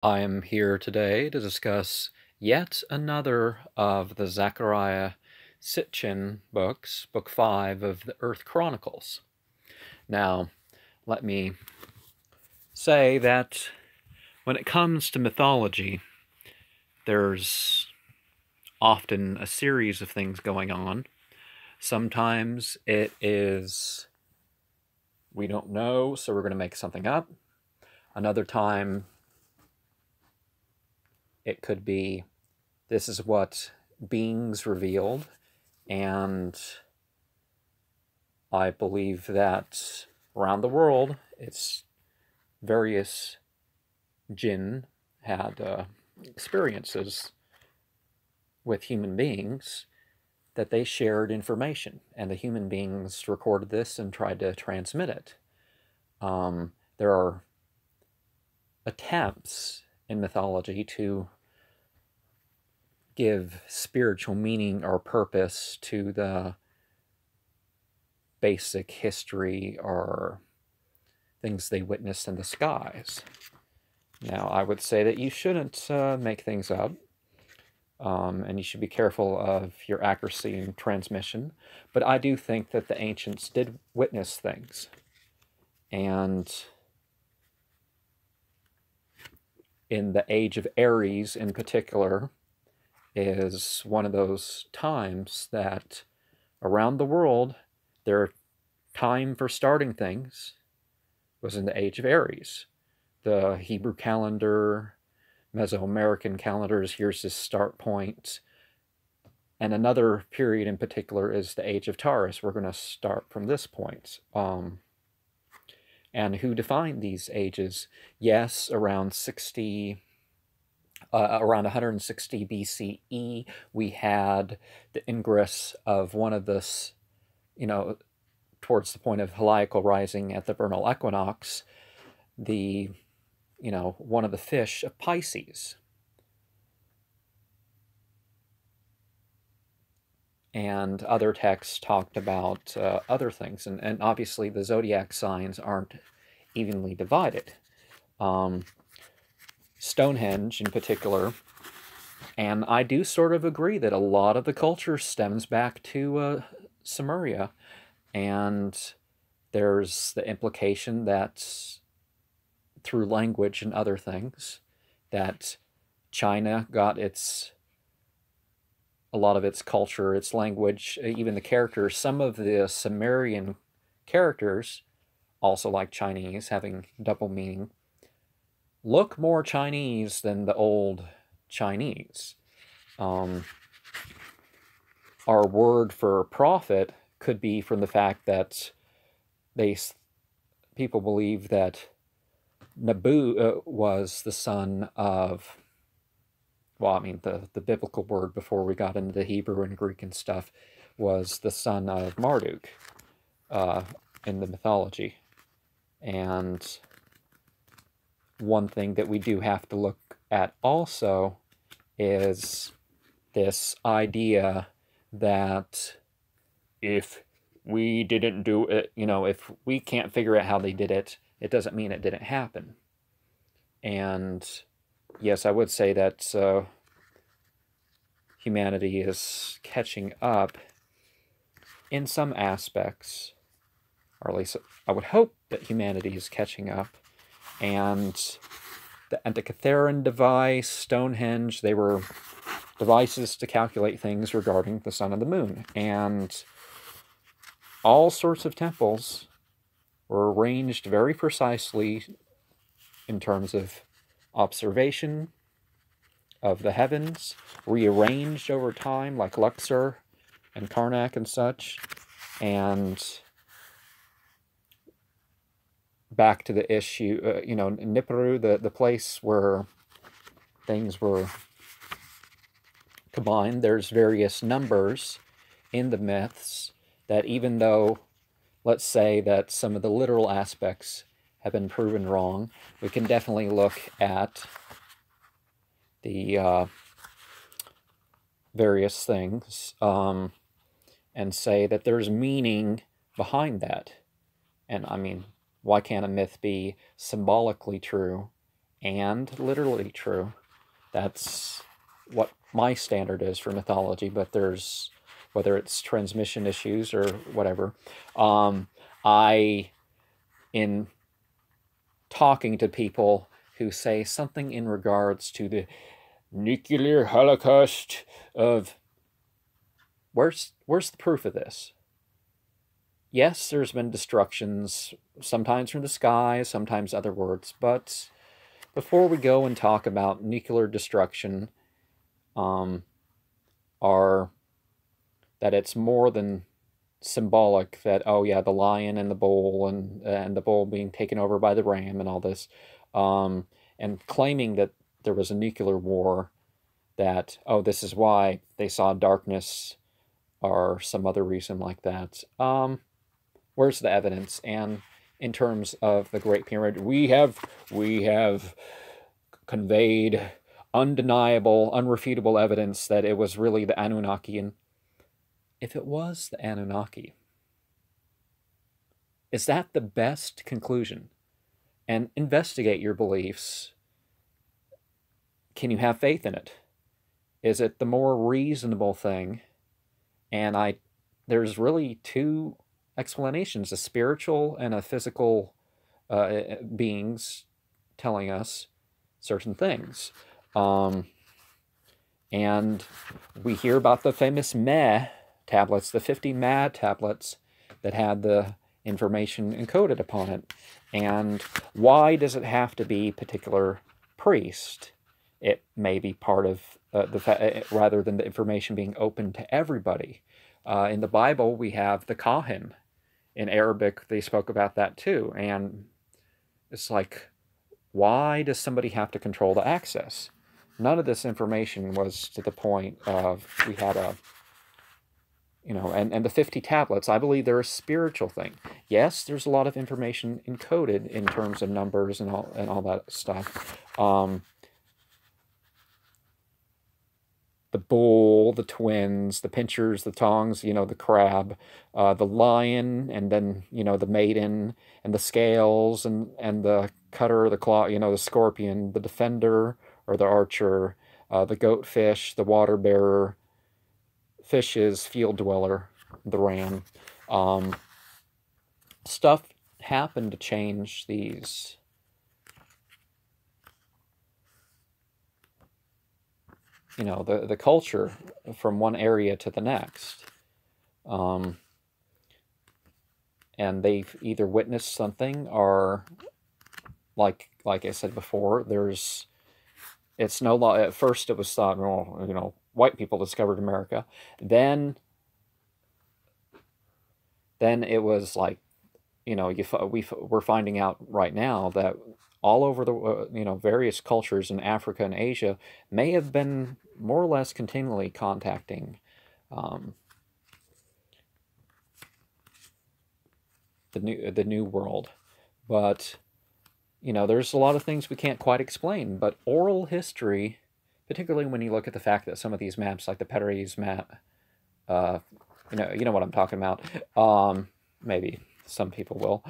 I am here today to discuss yet another of the Zecharia Sitchin books, Book 5 of the Earth Chronicles. Now, let me say that when it comes to mythology, there's often a series of things going on. Sometimes it is, we don't know, so we're going to make something up. Another time, it could be, this is what beings revealed, and I believe that around the world, it's various jinn had experiences with human beings that they shared information, and the human beings recorded this and tried to transmit it. There are attempts in mythology to give spiritual meaning or purpose to the basic history or things they witnessed in the skies. Now, I would say that you shouldn't make things up, and you should be careful of your accuracy in transmission, but I do think that the ancients did witness things, and in the age of Aries in particular is one of those times that around the world, their time for starting things was in the age of Aries. The Hebrew calendar, Mesoamerican calendars, here's this start point. And another period in particular is the age of Taurus. We're going to start from this point. And who defined these ages? Yes, around 160 BCE, we had the ingress of one of this, towards the point of heliacal rising at the vernal equinox, one of the fish of Pisces. And other texts talked about other things. And obviously the zodiac signs aren't evenly divided. Stonehenge in particular, and I do sort of agree that a lot of the culture stems back to Sumeria, and there's the implication that through language and other things, that China got a lot of its culture, its language, even the characters. Some of the Sumerian characters, also like Chinese, having double meaning, look more Chinese than the old Chinese. Our word for prophet could be from the fact that people believe that Nabu was the son of, the biblical word before we got into the Hebrew and Greek and stuff was the son of Marduk in the mythology. And one thing that we do have to look at also is this idea that if we didn't do it, if we can't figure out how they did it, it doesn't mean it didn't happen. And yes, I would say that humanity is catching up in some aspects, or at least I would hope that humanity is catching up. And the Antikythera device, Stonehenge, they were devices to calculate things regarding the sun and the moon. And all sorts of temples were arranged very precisely in terms of observation of the heavens, rearranged over time, like Luxor and Karnak and such. And back to the issue, Nibiru, the place where things were combined, there's various numbers in the myths that even though, let's say that some of the literal aspects have been proven wrong, we can definitely look at the various things and say that there's meaning behind that. And I mean, why can't a myth be symbolically true and literally true. That's what my standard is for mythology, but there's, whether it's transmission issues or whatever, in talking to people who say something in regards to the nuclear holocaust of, where's the proof of this? Yes, there's been destructions, sometimes from the sky, sometimes other words, but before we go and talk about nuclear destruction, are that it's more than symbolic, that, oh yeah, the lion and the bull, and the bull being taken over by the ram and all this, and claiming that there was a nuclear war, that, oh, this is why they saw darkness or some other reason like that. Where's the evidence? And in terms of the Great Pyramid, we have conveyed undeniable, unrefutable evidence that it was really the Anunnaki. And if it was the Anunnaki, is that the best conclusion? And investigate your beliefs. Can you have faith in it? Is it the more reasonable thing? And there's really two explanations, a spiritual and a physical beings telling us certain things. And we hear about the famous Meh tablets, the 50 Meh tablets that had the information encoded upon it. And why does it have to be a particular priest? It may be part of rather than the information being open to everybody. In the Bible, we have the Kahin. In Arabic, they spoke about that too. And it's like, why does somebody have to control the access? None of this information was to the point of, we had a, and the 50 tablets, I believe they're a spiritual thing. Yes, there's a lot of information encoded in terms of numbers and all that stuff. The bull, the twins, the pinchers, the tongs, the crab, the lion, and then, the maiden, and the scales, and the cutter, the claw, the scorpion, the defender, or the archer, the goatfish, the water bearer, fishes, field dweller, the ram. Stuff happened to change these the culture from one area to the next. And they've either witnessed something, or like I said before, it's no law. At first it was thought, well, white people discovered America. Then it was like, we're finding out right now that all over the, various cultures in Africa and Asia may have been more or less continually contacting the new world. But, there's a lot of things we can't quite explain. But oral history, particularly when you look at the fact that some of these maps, like the Paris map, you know what I'm talking about. Maybe some people will.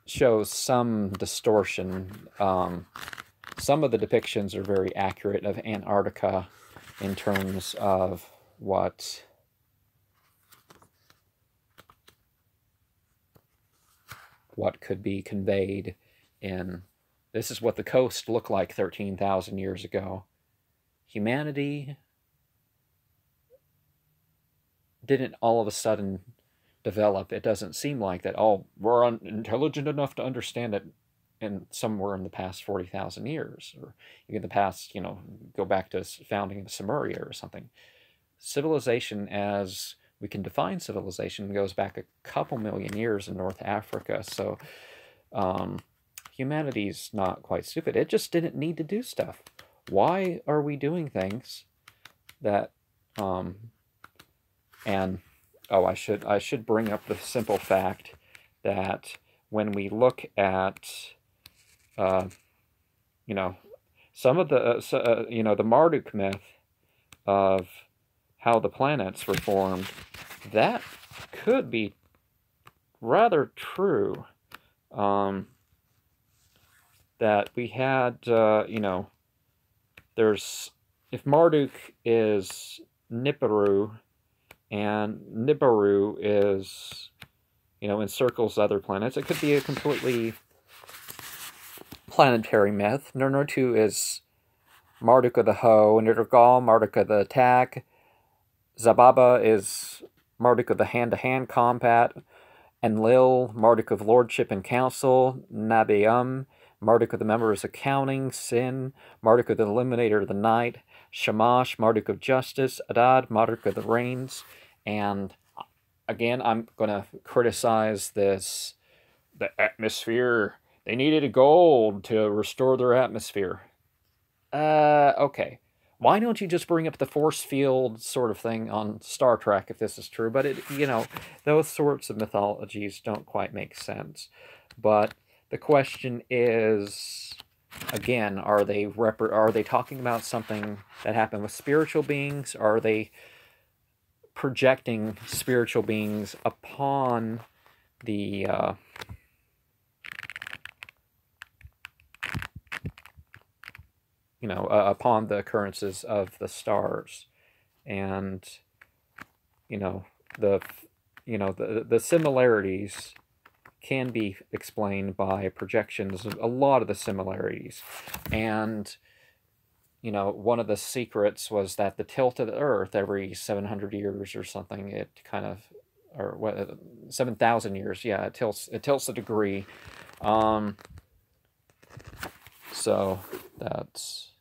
Shows some distortion. Some of the depictions are very accurate of Antarctica in terms of what could be conveyed in, this is what the coast looked like 13,000 years ago. Humanity didn't all of a sudden develop. It doesn't seem like that, oh, we're intelligent enough to understand it in somewhere in the past 40,000 years, or even the past, go back to founding of Sumeria or something. Civilization, as we can define civilization, goes back a couple million years in North Africa. So humanity's not quite stupid. It just didn't need to do stuff. Why are we doing things that and oh, I should bring up the simple fact that when we look at some of the the Marduk myth of how the planets were formed, that could be rather true. that we had, you know, there's, if Marduk is Nibiru, and Nibiru is, you know, encircles other planets, it could be a completely planetary myth. Nurnutu is Marduk of the Hoe, Nirgal, Marduk of the attack, Zababa is Marduk of the hand-to-hand combat, Enlil, Marduk of lordship and council, Nabeum, Marduk of the members of counting, Sin, Marduk of the illuminator of the night, Shamash, Marduk of justice, Adad, Marduk of the reigns, and again, I'm going to criticize this, the atmosphere. They needed a gold to restore their atmosphere. Okay. Why don't you just bring up the force field sort of thing on Star Trek if this is true? But, you know, those sorts of mythologies don't quite make sense. But the question is, again, are they talking about something that happened with spiritual beings? Are they projecting spiritual beings upon the you know, upon the occurrences of the stars? And you know, the similarities can be explained by projections, a lot of the similarities. And you know, one of the secrets was that the tilt of the Earth every 700 years or something, it kind of, or what, 7,000 years, yeah, it tilts a degree. So that's